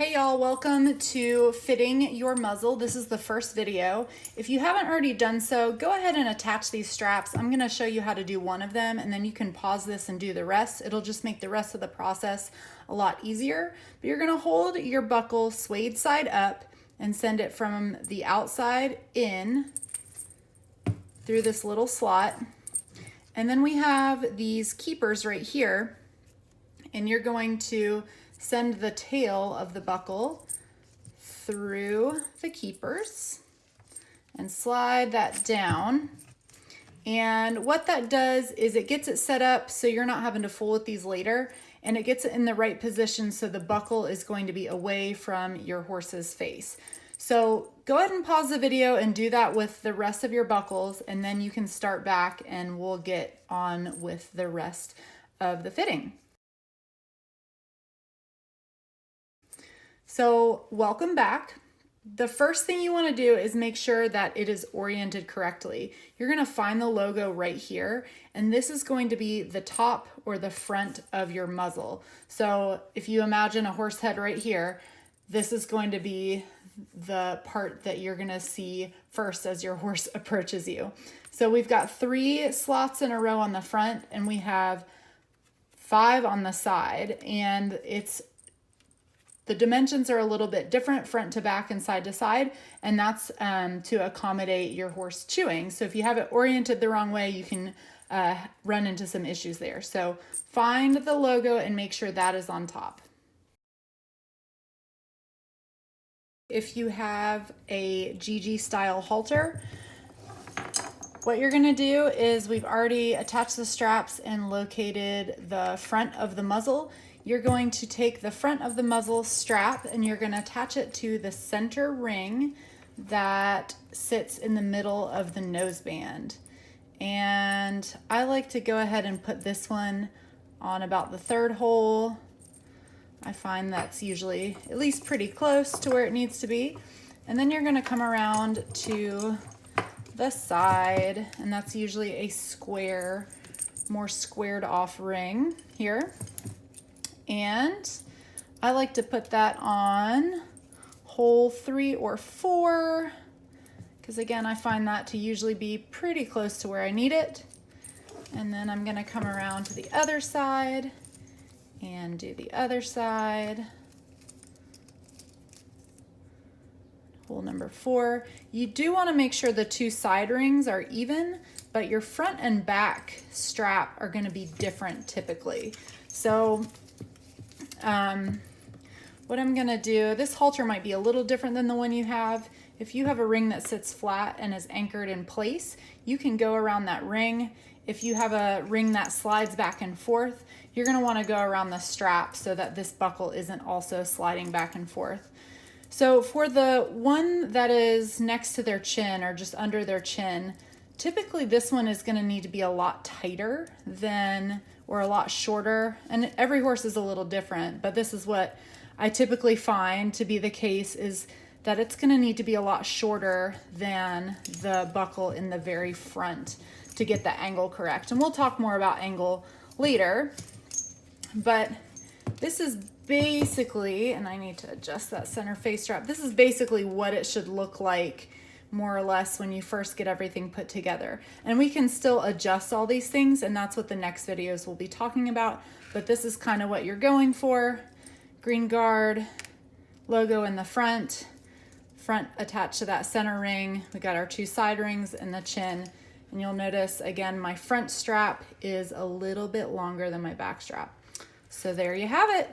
Hey y'all, welcome to fitting your muzzle. This is the first video. If you haven't already done so, go ahead and attach these straps. I'm gonna show you how to do one of them and then you can pause this and do the rest. It'll just make the rest of the process a lot easier. But you're gonna hold your buckle swayed side up and send it from the outside in through this little slot. And then we have these keepers right here, and you're going to send the tail of the buckle through the keepers and slide that down. And what that does is it gets it set up so you're not having to fool with these later, and it gets it in the right position so the buckle is going to be away from your horse's face. So go ahead and pause the video and do that with the rest of your buckles, and then you can start back and we'll get on with the rest of the fitting. So welcome back. The first thing you want to do is make sure that it is oriented correctly. You're going to find the logo right here, and this is going to be the top or the front of your muzzle. So if you imagine a horse head right here, this is going to be the part that you're going to see first as your horse approaches you. So we've got 3 slots in a row on the front, and we have 5 on the side, and the dimensions are a little bit different front to back and side to side, and that's to accommodate your horse chewing. So if you have it oriented the wrong way, you can run into some issues there. So find the logo and make sure that is on top. If you have a GG style halter, what you're gonna do is we've already attached the straps and located the front of the muzzle. You're going to take the front of the muzzle strap and you're going to attach it to the center ring that sits in the middle of the noseband. And I like to go ahead and put this one on about the 3rd hole. I find that's usually at least pretty close to where it needs to be. And then you're going to come around to the side, and that's usually a square, more squared off ring here. And I like to put that on hole 3 or 4, because again, I find that to usually be pretty close to where I need it. And then I'm gonna come around to the other side and do the other side. Hole number 4. You do wanna make sure the 2 side rings are even, but your front and back strap are gonna be different typically. So what I'm gonna do, this halter might be a little different than the one you have. If you have a ring that sits flat and is anchored in place, you can go around that ring. If you have a ring that slides back and forth, you're gonna wanna go around the strap so that this buckle isn't also sliding back and forth. So for the one that is next to their chin or just under their chin, typically this one is gonna need to be a lot tighter than, or a lot shorter, and every horse is a little different, but this is what I typically find to be the case, is that it's gonna need to be a lot shorter than the buckle in the very front to get the angle correct. And we'll talk more about angle later, but this is basically, and I need to adjust that center face strap, this is basically what it should look like more or less when you first get everything put together. And we can still adjust all these things, and that's what the next videos will be talking about, but this is kind of what you're going for. GreenGuard logo in the front attached to that center ring. We got our 2 side rings and the chin, and you'll notice again my front strap is a little bit longer than my back strap. So there you have it.